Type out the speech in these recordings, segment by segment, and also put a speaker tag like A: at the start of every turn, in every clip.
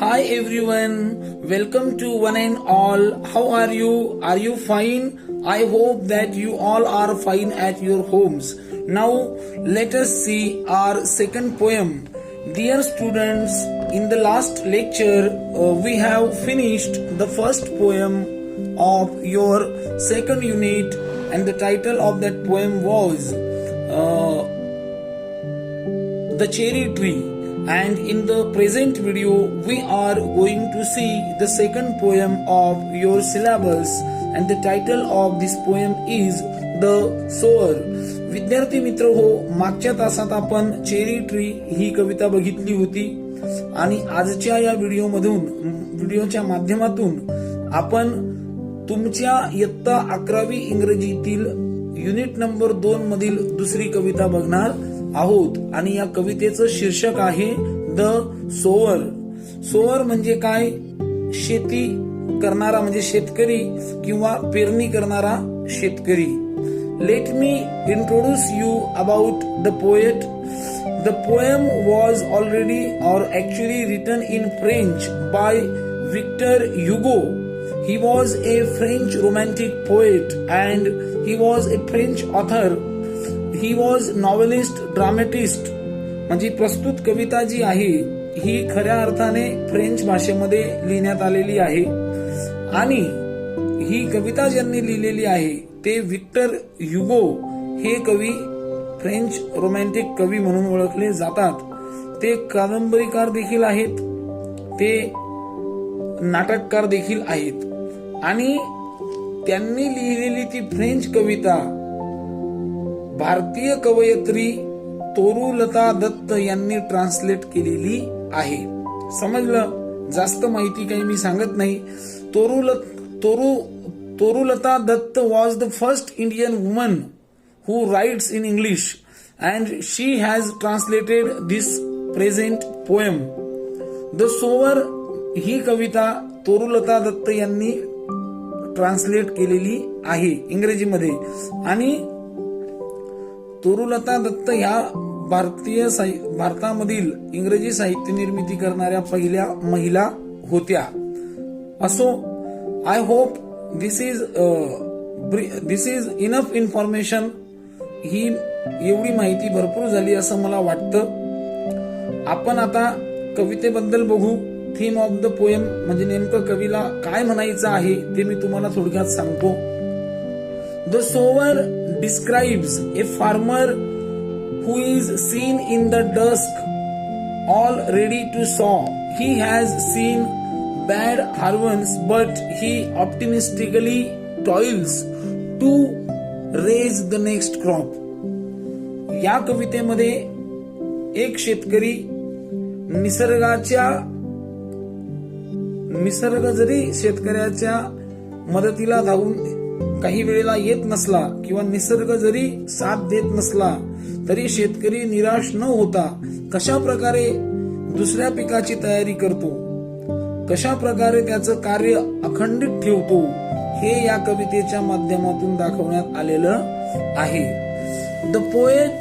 A: Hi everyone, welcome to one and all. How are you? Are you fine? I hope that you all are fine at your homes. Now let us see our second poem. Dear students, in the last lecture we have finished the first poem of your second unit, and the title of that poem was The Cherry Tree. And in the present video we are going to see the second poem of your syllabus, and the title of this poem is The Sower. विद्यार्थी मित्र हो, मागच्या तासात आपण cherry tree ही कविता बघितली होती, आणि आजच्या या व्हिडिओच्या माध्यमातून आपण तुमच्या इयत्ता 11वी इंग्रजीतील युनिट नंबर 2 मधील दुसरी कविता बघणार आहोत. आणि या कवितेचं शीर्षक आहे द सोवर. सोवर म्हणजे काय? शेती करणारा म्हणजे शेतकरी किंवा पेरणी करणारा शेतकरी. Let me introduce you about the poet. The poem was already or actually written in French by Victor Hugo. He was a French romantic poet and he was a French author. He was novelist, dramatist. म्हणजे प्रस्तुत कविता जी आहे ही खऱ्या अर्थाने French भाषेमध्ये लिहिण्यात आलेली आहे, आणि ही कविता ज्यांनी लिहिलेली आहे ते विक्टर ह्युगो हे कवी फ्रेंच रोमॅन्टिक कवी म्हणून ओळखले जातात. ते कादंबरीकार देखील आहेत, ते नाटककार देखील आहेत, आणि त्यांनी लिहिलेली ती फ्रेंच कविता भारतीय कवयित्री तोरुलता दत्त यांनी ट्रान्सलेट केलेली आहे. समजलं? जास्त माहिती काही मी सांगत नाही. Torulata Dutt was the first Indian woman who writes in English, and she has translated this present poem. The Sower ही कविता तोरुलता दत्त यांनी ट्रान्सलेट केलेली आहे इंग्रजीमध्ये, आणि तोरुलता दत्त ह्या भारतामधील इंग्रजी साहित्य निर्मिती करणाऱ्या पहिल्या महिला होत्या. असो, I hope this is enough information. ही एवढी माहिती भरपूर झाली असं मला वाटतं. आपण आता कवितेबद्दल बघू. थीम ऑफ द पोएम म्हणजे नेमकं कवीला काय म्हणायचं आहे ते मी तुम्हाला थोडक्यात सांगतो. The sower describes a farmer who is seen in the dusk, all ready to sow. He has seen bad harvests, but he optimistically toils to raise the next crop. या कवितेमध्ये एक शेतकरी निसर्ग जरी शेतकऱ्याच्या मदतीला धावून काही वेळेला येत नसला किंवा निसर्ग जरी साथ देत नसला तरी शेतकरी निराश न होता कशा प्रकारे दुसऱ्या पिकाची तयारी करतो, कशा प्रकारे त्याचं कार्य अखंडित ठेवतो, हे या कवितेच्या माध्यमातून दाखवण्यात आलेलं आहे. The poet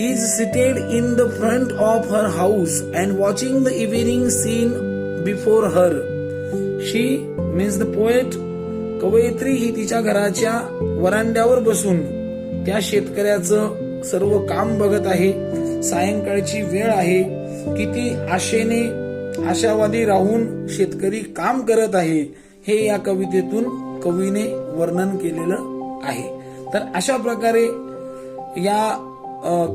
A: is seated in the front of her house and watching the evening seen before her. She means the poet, कवयित्री ही तिच्या घराच्या वरांड्यावर बसून त्या शेतकऱ्याचं सर्व काम बघत आहे. सायंकाळची वेळ आहे, किती आशावादी राहून शेतकरी काम करत आहे हे या कवितेतून कवीने वर्णन केलेलं आहे. तर अशा प्रकारे या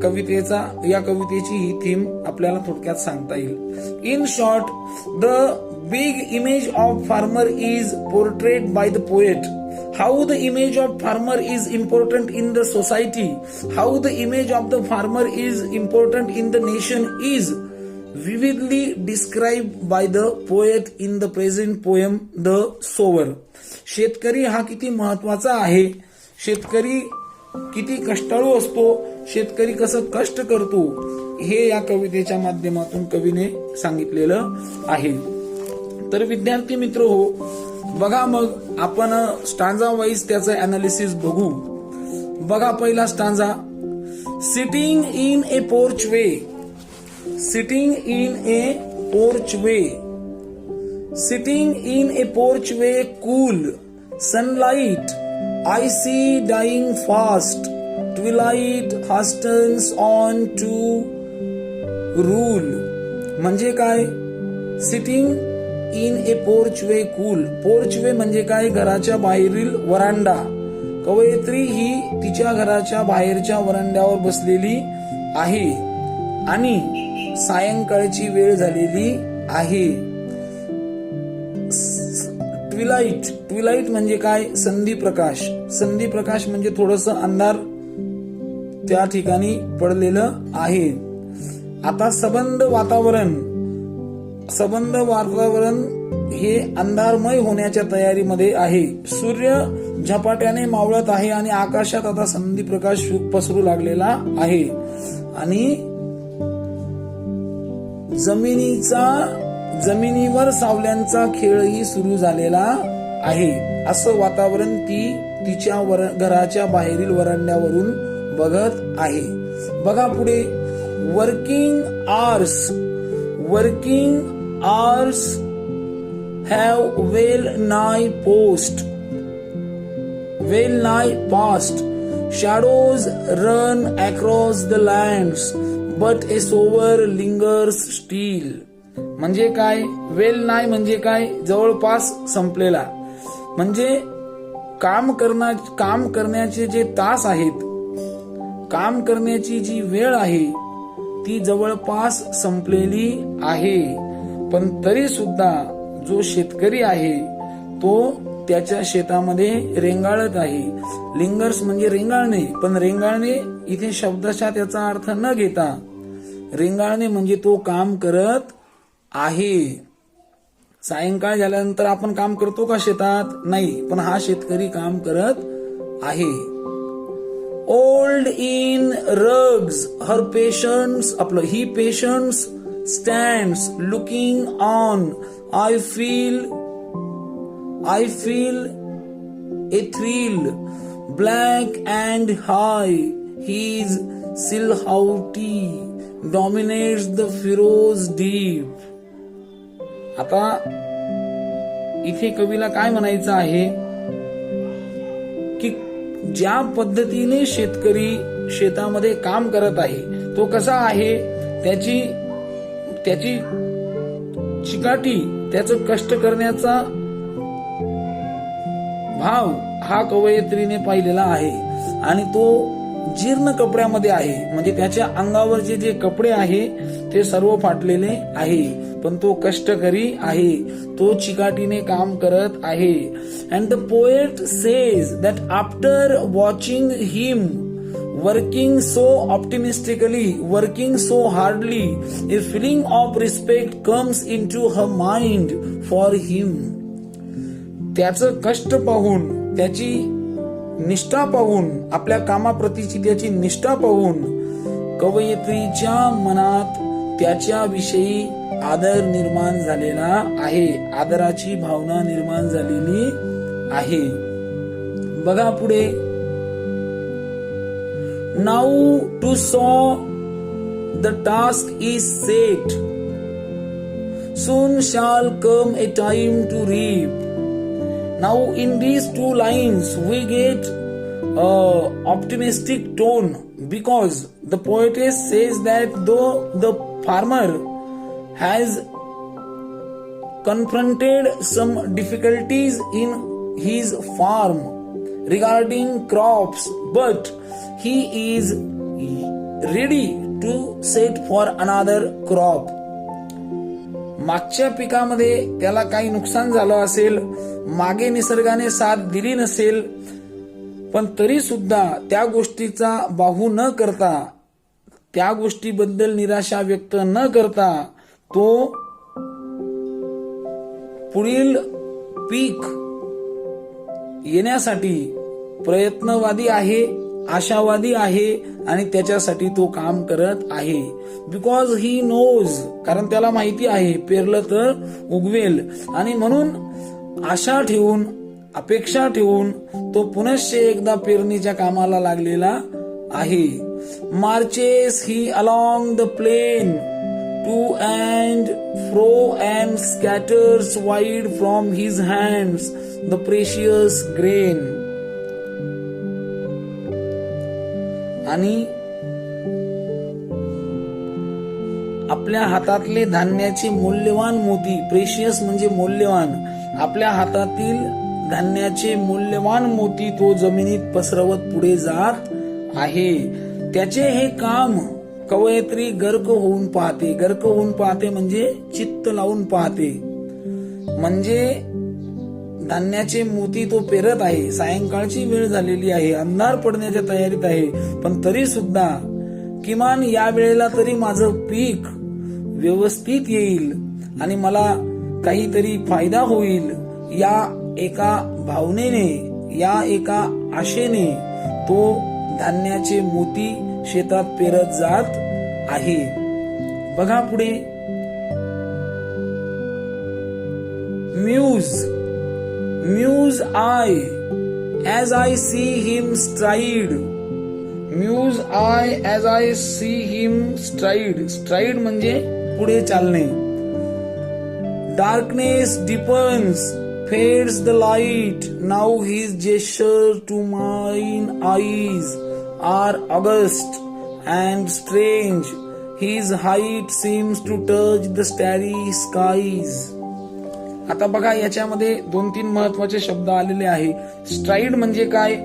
A: कवितेची ही थीम आपल्याला थोडक्यात सांगता येईल. In short, the big image of farmer is portrayed by the poet. How the image of farmer is important in the society, how the image of the farmer is important in the nation is vividly described by the poet in the present poem The Sower. शेतकरी हा किती महत्वाचा आहे, शेतकरी किती कष्टाळू असतो, शेतकरी कसं कष्ट करतो हे या कवितेच्या माध्यमातून कवीने सांगितलेलं आहे. तर विद्यार्थी मित्र हो, बघा मग आपण स्टांजा वाईज त्याचं अनालिसिस बघू. बघा पहिला stanza. Sitting in A porch way. Sitting in A porch way. Sitting in a porchway, cool sunlight, I see dying fast. Twilight hastens on to rule. म्हणजे काय? Sitting in a porchway cool. Porchway म्हणजे काय? घराच्या बाहेरील वरांडा. कवयित्री ही तिच्या घराच्या बाहेरच्या वरांड्यावर बसलेली आहे आणि सायंकाळची वेळ झालेली आहे. ट्विलाइट म्हणजे काय? संधी प्रकाश. संधी प्रकाश म्हणजे थोडस अंधार त्या ठिकाणी पडलेलं आहे. आता सबंध वातावरण हे अंधारमय होण्याच्या तयारीमध्ये आहे. सूर्य झपाट्याने मावळत आहे आणि आकाशात आता संधी प्रकाश पसरू लागलेला आहे आणि जमिनीवर सावल्यांचा खेळही सुरू झालेला आहे. असं वातावरण ती तिच्या घराच्या बाहेरील वरांड्यावरून बघत आहे. बघा पुढे. Working hours have well nigh passed. Shadows run across the lands, but a sober lingers still. म्हणजे काय? वेल नाय म्हणजे काय? जवळपास संपलेला. म्हणजे काम करण्याचे जे तास आहेत, काम करण्याची जी वेळ आहे ती जवळपास संपलेली आहे. पण तरी सुद्धा जो शेतकरी आहे तो त्याच्या शेतामध्ये रेंगाळत आहे. लिंगर्स म्हणजे रेंगाळणे, पण रेंगाळणे इथे शब्दशः त्याचा अर्थ न घेता रेंगाळणे म्हणजे तो काम करत आहे. सायंकाळ झाल्यानंतर आपण काम करतो का शेतात? नाही, पण हा शेतकरी काम करत आहे. Old in rugs her patience he patience stands looking on. I feel a thrill. Black and high, his silhouette dominates the furrows deep. आता इथे कवीला काय म्हणायचं आहे की ज्या पद्धतीने शेतकरी शेतामध्ये काम करत आहे तो कसा आहे, त्याची चिकाटी, त्याचं कष्ट करण्याचा भाव हा कवयित्रीने पाहिलेला आहे. आणि तो जीर्ण कपड्यामध्ये आहे, म्हणजे त्याच्या अंगावरचे जे कपडे आहे ते सर्व फाटलेले आहे, पण तो कष्टकरी आहे, तो चिकाटीने काम करत आहे. And the poet says that after watching him working so optimistically, working so hardly, a feeling of respect comes into her mind for him. त्याचं कष्ट पाहून, त्याची निष्ठा पाहून, आपल्या कामाप्रतीची त्याची निष्ठा पाहून कवयित्रीच्या मनात त्याच्याविषयी आदर निर्माण झालेला आहे, आदराची भावना निर्माण झालेली आहे. बघा पुढे. Now to sow the task is set. Soon shall come a time to reap. Now in these two lines we get optimistic tone, because the poetess says that though the farmer has confronted some difficulties in his farm regarding crops, but he is ready to set for another crop. मागच्या पिकामध्ये त्याला काही नुकसान झालं असेल, मागे निसर्गाने साथ दिली नसेल, पण तरी सुद्धा त्या गोष्टीचा बाहू न करता, त्या गोष्टीबद्दल निराशा व्यक्त न करता तो पुढील पीक येण्यासाठी प्रयत्नवादी आहे, आशावादी आहे आणि त्याच्यासाठी तो काम करत आहे. बिकॉज ही नोज, कारण त्याला माहिती आहे पेरलं तर उगवेल, आणि म्हणून आशा ठेवून, अपेक्षा ठेवून तो पुनश्च एकदा पेरणीच्या कामाला लागलेला आहे. Marches he along the plain to and fro and scatters wide from his hands the precious grain. आणि आपल्या हातातले धान्याचे मूल्यवान मोती, प्रेशियस म्हणजे मौल्यवान, आपल्या हातातील धान्याचे मूल्यवान मोती तो जमिनीत पसरवत पुढे जात आहे. त्याचे हे काम कवयित्री गर्क होऊन पाहते. गर्क होऊन पाहते म्हणजे चित्त लावून पाहते. म्हणजे धान्याचे मोती तो पेरत आहे. सायंकाळची वेळ झालेली आहे, अंधार पडण्याच्या तयारीत आहे, पण तरी सुद्धा किमान या वेळेला तरी माझं पीक व्यवस्थित येईल आणि मला काहीतरी फायदा होईल, या एका भावनेने, या एका आशेने तो धान्याचे मोती शेतात पेरत जात आहे. बघा पुढे, muse I as I see him stride. Muse I as I see him stride. Stride म्हणजे पुढे चालणे. Darkness deepens, fades the light. Now his gesture to mine eyes are august and strange. His height seems to touch the starry skies. आता बघा, याच्यामध्ये 2-3 महत्वाचे शब्द आलेले आहे. स्ट्राईड म्हणजे काय?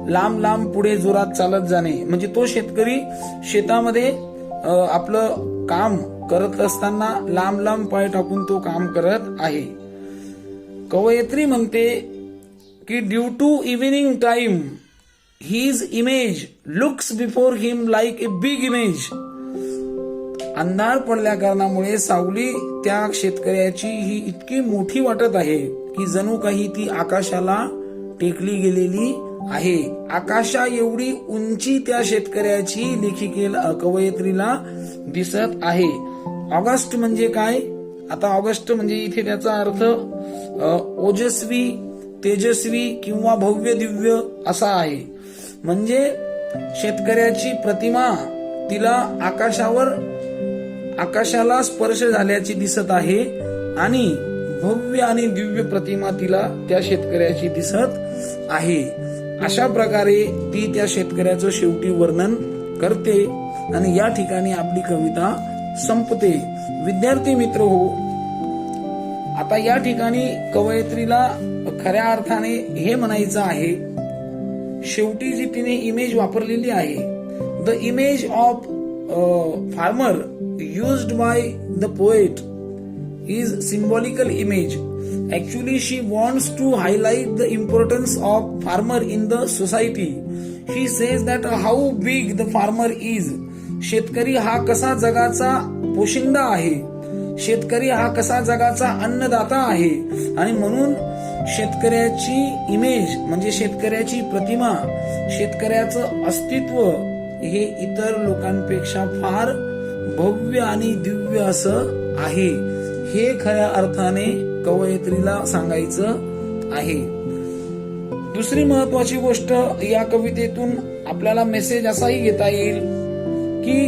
A: लांब लांब पुढे जोरात चालत जाणे. म्हणजे तो शेतकरी शेतामध्ये आपलं काम करत असताना लांब लांब पाय टाकून तो काम करत आहे. कवयित्री म्हणते की due to evening time his image looks before him like a big image. अंधार पडल्या कारणामुळे सावली त्या शेतकऱ्याची ही इतकी मोठी वाटत आहे की जणू काही ती आकाशाला टेकली गेलेली आहे. आकाशा एवढी उंची त्या शेतकऱ्याची लेखिकेला, कवयित्रीला दिसत आहे. ऑगस्ट म्हणजे काय? आता ऑगस्ट म्हणजे इथे त्याचा अर्थ ओजस्वी, तेजस्वी किंवा भव्य दिव्य असा आहे. म्हणजे शेतकऱ्याची प्रतिमा तिला आकाशाला स्पर्श झाल्याची दिसत आहे आणि भव्य आणि दिव्य प्रतिमा तिला त्या शेतकऱ्याची दिसत आहे. अशा प्रकारे ती त्या शेतकऱ्याचं शेवटी वर्णन करते आणि या ठिकाणी आपली कविता संपते. विद्यार्थी मित्र हो, आता या ठिकाणी कवयित्रीला खऱ्या अर्थाने हे म्हणायचं आहे, शेवटी जी तिने इमेज वापरलेली आहे, the image of farmer used by the poet is symbolical image. Actually, she wants to highlight the importance of farmer in the society. She says that how big the farmer is. शेतकरी हा कसा जगाचा पोशिंदा आहे, शेतकरी हा कसा जगाचा अन्नदाता आहे आणि म्हणून शेतकऱ्याची इमेज म्हणजे शेतकऱ्याची प्रतिमा, शेतकऱ्याचं अस्तित्व हे इतर लोकांपेक्षा फार भव्य आणि दिव्य असं आहे. हे खऱ्या अर्थाने कवयित्रीला सांगायचं आहे. दुसरी महत्वाची गोष्ट या कवितेतून आपल्याला मेसेज असाही घेता येईल की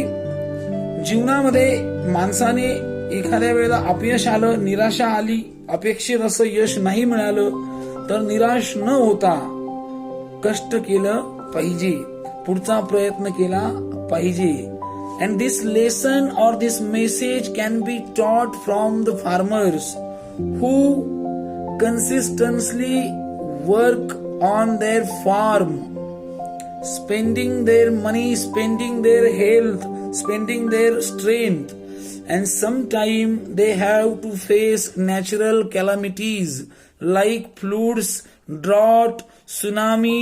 A: जीवनामध्ये माणसाने एखाद्या वेळेला अपयश आलं, निराशा आली, अपेक्षित असं यश नाही मिळालं तर निराश न होता कष्ट केलं पाहिजे, पुढचा प्रयत्न केला पाहिजे. And this lesson or this message can be taught from the farmers who consistently work on their farm, spending their money, spending their health, spending their strength, and sometimes they have to face natural calamities like floods, drought, tsunami,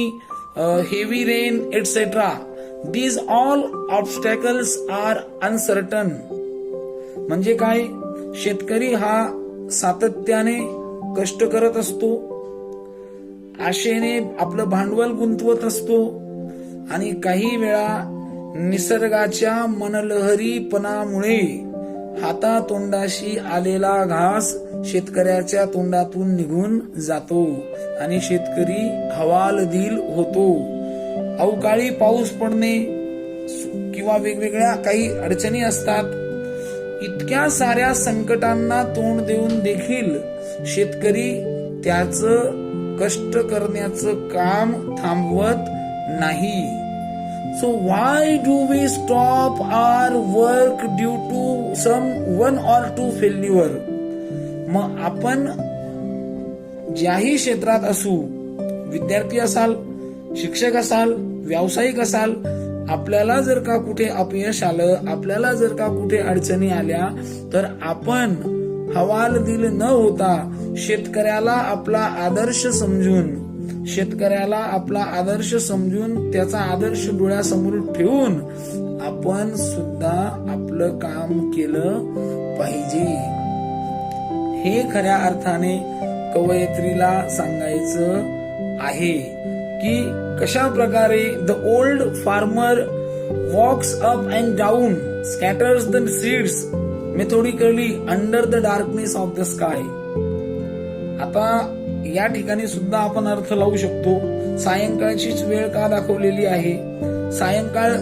A: heavy rain, etc. These all obstacles are uncertain. म्हणजे काय? शेतकरी हा सातत्याने कष्ट करत असतो, आशेने आपलं भांडवल गुंतवत असतो आणि काही वेळा निसर्गाच्या मनलहरीपणामुळे हातातोंडाशी आलेला घास शेतकऱ्याच्या तोंडातून निघून जातो आणि शेतकरी हवालदिल होतो. अवकाळी पाऊस पडणे किंवा वेगवेगळ्या काही अडचणी असतात. इतक्या साऱ्या संकटांना तोंड देऊन देखील शेतकरी त्याचं कष्ट करण्याचं काम थांबवत नाही. So why do we stop our work due to some one or two failure? मग आपण ज्याही क्षेत्रात असू, विद्यार्थी असाल, शिक्षक असाल, व्यावसायिक असाल, आपल्याला जर का कुठे अपयश आलं, आपल्याला जर का कुठे अडचणी आल्या, तर आपण हवालदिल न होता शेतकऱ्याला आपला आदर्श समजून त्याचा आदर्श डोळ्यासमोर ठेवून आपण सुद्धा आपलं काम केलं पाहिजे. हे खऱ्या अर्थाने कवयित्रीला सांगायचं आहे की कशा प्रकारे the old farmer walks up and down, scatters the seeds methodically under the darkness of the sky. आता या ठिकाणी सुद्धा आपण अर्थ लावू शकतो. सायंकाळचीच वेळ का दाखवलेली आहे? सायंकाळ,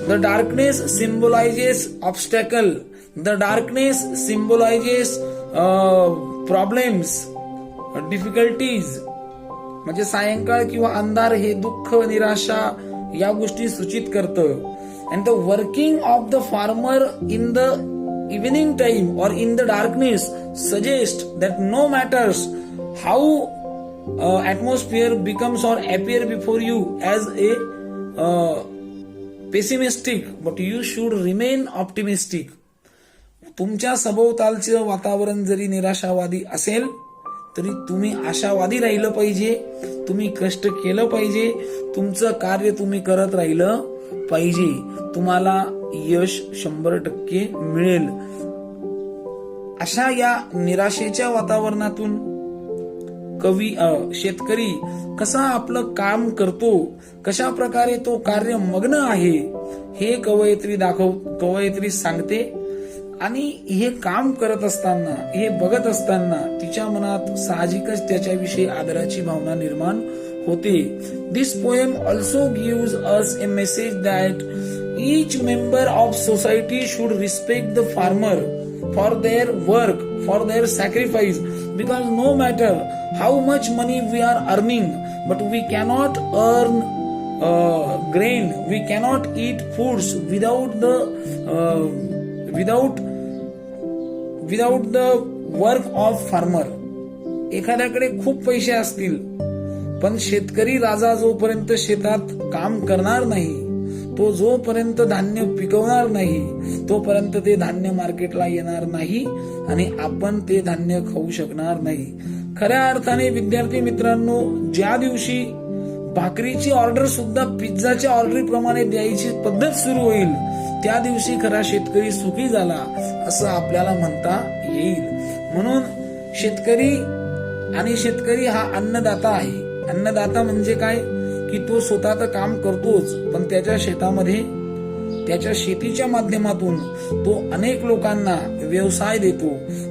A: the darkness symbolises obstacle, the darkness symbolises problems, difficulties. म्हणजे सायंकाळ किंवा अंधार हे दुःख, निराशा या गोष्टी सूचित करतं. And the working of the farmer in the evening time or in the darkness suggest that no matters how atmosphere becomes or appear before you as a pessimistic, but you should remain optimistic. तुमच्या सभोवतालचे वातावरण जरी निराशावादी असेल तरी तुम्ही आशावादी राहिलं पाहिजे, तुम्ही कष्ट केलं पाहिजे, तुमचं कार्य तुम्ही करत राहिलं पाहिजे. तुम्हाला यश 100% मिळेल. अशा या निराशेच्या वातावरणातून शेतकरी कसा आपलं काम करतो, कशा प्रकारे तो कार्य मग्न आहे, हे कवयित्री सांगते. आणि हे काम करत असताना, हे बघत असताना तिच्या मनात साहजिकच त्याच्याविषयी आदराची भावना निर्माण होते. This poem also gives us a message that each member of society should respect the farmer for their work, for their sacrifice, because no matter how much money we are earning, but we cannot earn grain, we cannot eat foods without the work of farmer. एखाद्याकडे खूप पैसे असतील पण शेतकरी राजा जोपर्यंत शेतात काम करणार नाही, तो जोपर्यंत धान्य पिकवणार नाही, तोपर्यंत ते धान्य मार्केटला येणार नाही आणि आपण ते धान्य खाऊ शकणार नाही. खऱ्या अर्थाने विद्यार्थी मित्रांनो, ज्या दिवशी भाकरीची ऑर्डर सुद्धा पिझ्झाच्या ऑर्डरप्रमाणे द्यायची पद्धत सुरू होईल, त्या दिवशी खरा शेतकरी सुखी झाला असं आपल्याला म्हणता येईल. म्हणून शेतकरी हा अन्नदाता आहे. अन्नदाता म्हणजे काय की तो स्वतः तर काम करतोच, पण त्याच्या शेतामध्ये, त्याच्या शेतीच्या माध्यमातून तो अनेक लोकांना व्यवसाय देतो,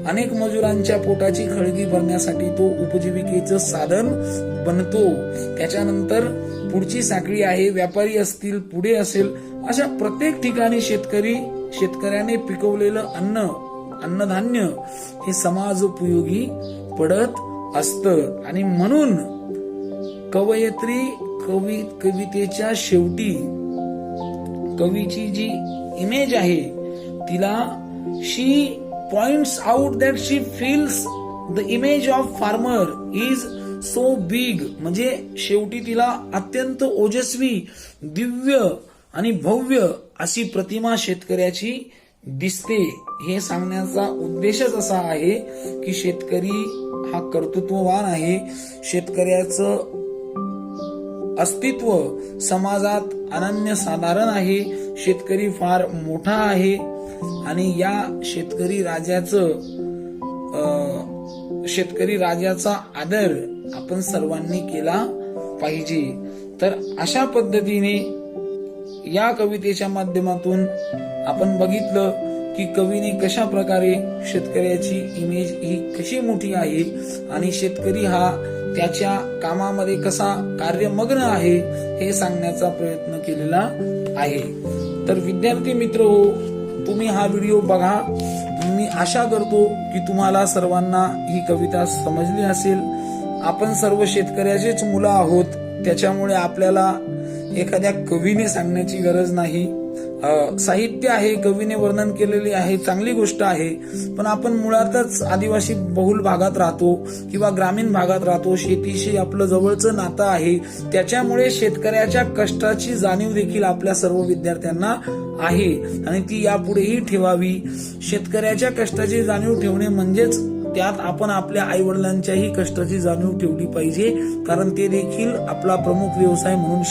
A: अनेक मजुरांच्या पोटाची खळगी भरण्यासाठी तो उपजीविकेचं साधन बनतो. त्याच्यानंतर पुढची साखळी आहे, व्यापारी असतील, पुढे असेल, अशा प्रत्येक ठिकाणी शेतकऱ्याने पिकवलेलं अन्नधान्य हे समाज उपयोगी पडत असतं. आणि म्हणून कवयित्री कवितेच्या शेवटी कवीची जी इमेज आहे तिला she points out that she feels the image of farmer is so big. म्हणजे शेवटी तिला अत्यंत ओजस्वी, दिव्य आणि भव्य अशी प्रतिमा शेतकऱ्याची दिसते. हे सांगण्याचा उद्देशच असा आहे की शेतकरी हा कर्तृत्ववान आहे. शेतकऱ्याचं अस्तित्व समाजात अनन्यसाधारण आहे. शेतकरी फार मोठा आहे आणि या शेतकरी राजाचा आदर आपण सर्वांनी केला पाहिजे. तर अशा पद्धतीने या कवितेच्या माध्यमातून आपण बघितलं की कवीने कशा प्रकारे शेतकऱ्याची इमेज ही कशी मोठी आहे आणि शेतकरी हा त्याच्या कामामध्ये कसा कार्यमग्न आहे हे सांगण्याचा प्रयत्न केलेला आहे. तर विद्यार्थी मित्र हो, तुम्ही हा व्हिडिओ बघा. मी आशा करतो की तुम्हाला सर्वांना ही कविता समजली असेल. आपण सर्व शेतकऱ्याचेच मुलं आहोत, त्याच्यामुळे आपल्याला एखाद्या कवीने सांगण्याची गरज नाही. साहित्य आहे, कवीने वर्णन केलेले आहे, चांगली गोष्ट आहे. पण आपण मुळातच आदिवासी बहुल भागात राहतो किंवा ग्रामीण भागात राहतो. शेतीशी आपलं जवळचं नातं आहे. त्याच्यामुळे शेतकऱ्याच्या कष्टाची जाणीव देखील आपल्या सर्व विद्यार्थ्यांना आहे आणि ती यापुढेही ठेवावी. शेतकऱ्याच्या कष्टाची जाणीव ठेवणे म्हणजेच त्यात आपण आपल्या आई वडिलांच्याही कष्टाची जाणीव ठेवली पाहिजे, कारण ते देखील आपला प्रमुख व्यवसाय म्हणून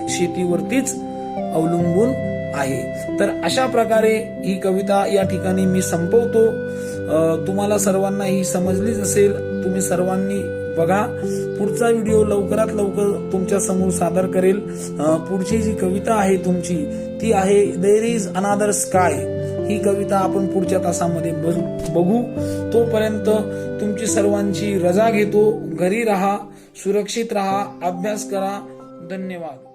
A: शेतीवरतीच अवलंबून आहे. तर अशा प्रकारे ही कविता या ठिकाणी मी संपवतो. तुम्हाला सर्वांना ही समजलीच असेल. तुम्ही सर्वांनी बघा. पुढचा व्हिडिओ लवकरात लवकर तुमच्या समोर सादर करेल. पुढची जी कविता आहे तुमची ती आहे देयर इज अनादर स्काय. ही कविता आपण पुढच्या तासामध्ये बघू. तोपर्यंत तुमची सर्वांची रजा घेतो. घरी राहा, सुरक्षित राहा, अभ्यास करा. धन्यवाद.